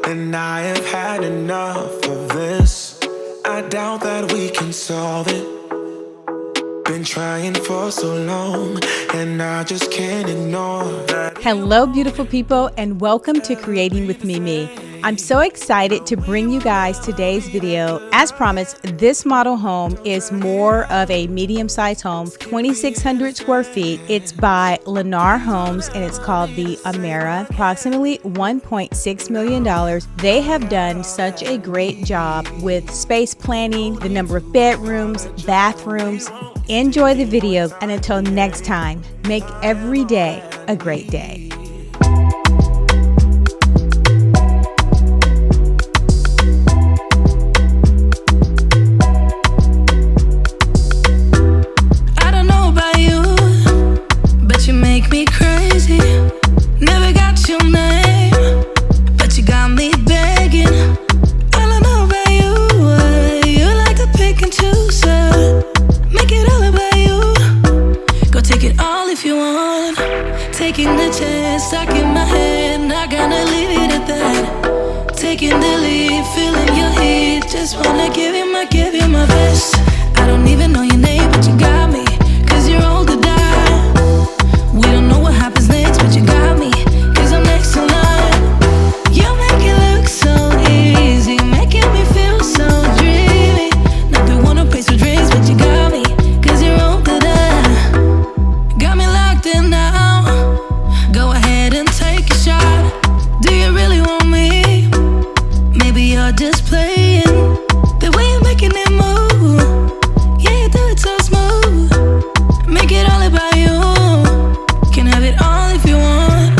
and I have had enough of this. I doubt that we can solve it. Been trying for so long, and I just can't ignore that. Hello, beautiful people, and welcome to Creating with Mimi. I'm so excited to bring you guys today's video. As promised, this model home is more of a medium-sized home, 2,600 square feet. It's by LENNAR Homes, and it's called the Amara. Approximately $1.6 million. They have done such a great job with space planning, the number of bedrooms, bathrooms. Enjoy the video, and until next time, make every day a great day. Taking the chance, stuck in my head, not gonna leave it at that. Taking the lead, feeling your heat, just wanna give you my best. I don't even know your name, but you got me, 'cause you're old to die. We don't know what happens next, but you got me, 'cause I'm next in line. You make it look so easy, making me feel so dreamy. Not the one who pays for drinks, but you got me, 'cause you're old to die. Got me locked in now. Go ahead and take a shot. Do you really want me? Maybe you're just playing. The way you're making it move, yeah, you do it so smooth. Make it all about you. Can have it all if you want.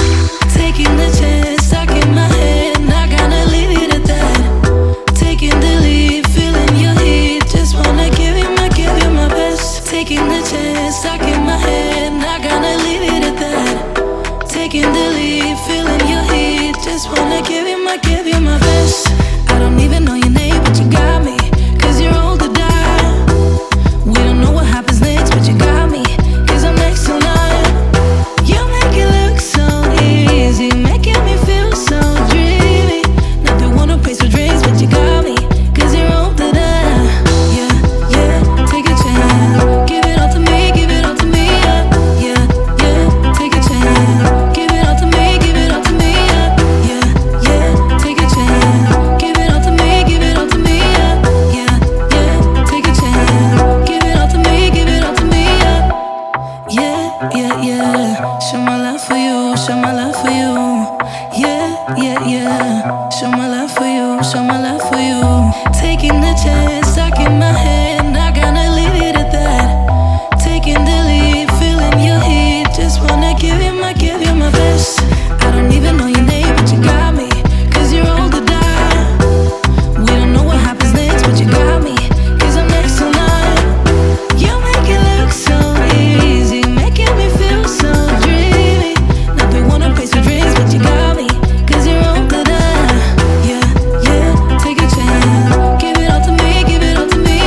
Taking the chance, stuck in my head, not gonna leave it at that. Taking the lead, feeling your heat, just wanna give you my best. Taking the chance, stuck in my head, not gonna leave it at that. Taking the lead, feeling your heat, just wanna give you my best. I don't even know your name, but you got me, 'cause you're old to die. We don't know what happens next, but you got me, 'cause I'm next in line. You make it look so easy, making me feel so dreamy. Not the one who pays for drinks, but you got me, 'cause you're old to die. Yeah, yeah, take a chance. Give it all to me, give it all to me. Yeah, yeah, take a chance. Give it all to me, give it all to me. Yeah, yeah, take a chance. Give it all to me, give it all to me. Yeah, yeah, take a chance. Give it all to me, give it all to me. Yeah, yeah, yeah. Show my love for you, show my love for you. Yeah, yeah, yeah. Show my love for you, show my love for you. Taking the chance, stuck in my head, not gonna leave it at that. Taking the lead, feeling your heat, just wanna give you my best. I don't even know your name, but you got me, 'cause you're old to die. We don't know what happens next, but you got me, 'cause I'm next in line. You make it look so easy, making me feel so dreamy. Not the one who pays for drinks, but you got me, 'cause you're old to die. Yeah, yeah, take a chance. Give it all to me, give it all to me.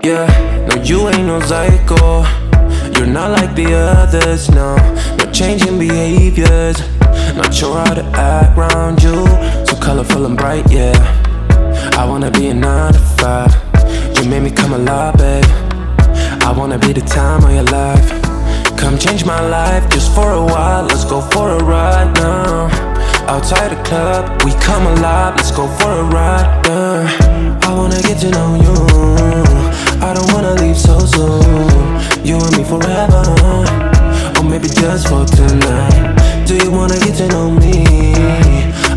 Yeah, no, you ain't no psycho. You're not like the others, no. No changing behaviors. Not sure how to act around you. So colorful and bright, yeah. I wanna be a 9 to 5. You made me come alive, babe. I wanna be the time of your life. Come change my life just for a while. Let's go for a ride now. Outside the club, we come alive. Let's go for a ride, yeah. I wanna get to know you. I don't wanna leave so soon. You and me forever, or maybe just for tonight. Do you wanna get to know me?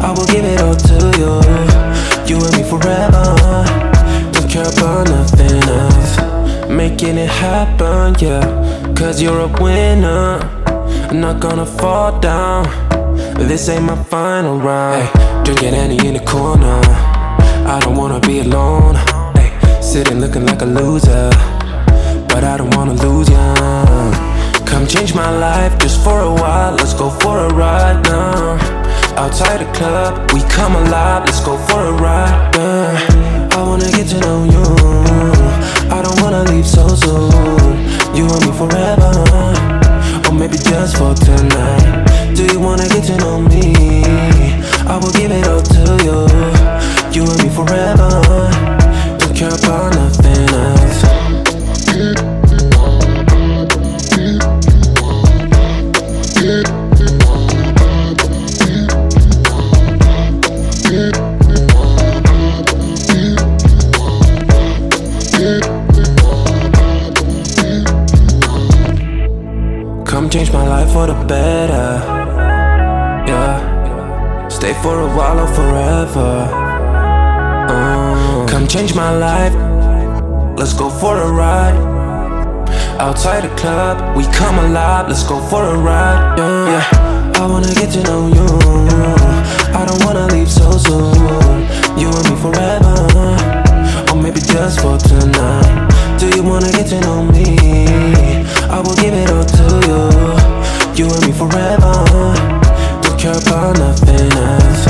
I will give it all to you. You and me forever. Don't care about nothing else. Making it happen, yeah. Cause you're a winner. I'm not gonna fall down. This ain't my final round. Hey, drinking Annie in the corner. I don't wanna be alone. Hey, sitting looking like a loser, but I don't wanna lose ya. Come change my life just for a while. Let's go for a ride now. Outside the club, we come alive. Let's go for a ride, yeah. I wanna get to know you. I don't wanna leave so soon. You and me forever, or maybe just for tonight. Do you wanna get to know me? I will give it all to you. You and me forever. Don't care about nothing else. Come change my life for the better, yeah. Stay for a while or forever. Come change my life. Let's go for a ride. Outside the club, we come alive. Let's go for a ride, yeah. I wanna get to know you. I don't wanna leave so soon. You and me forever, or maybe just for tonight. Do you wanna get to know me? I will give it all to you. You and me forever. Don't care about nothing else.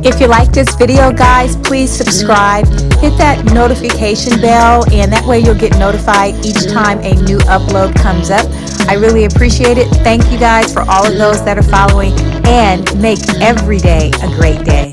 If you like this video, guys, please subscribe, hit that notification bell, and that way you'll get notified each time a new upload comes up. I really appreciate it. Thank you guys for all of those that are following, and make every day a great day.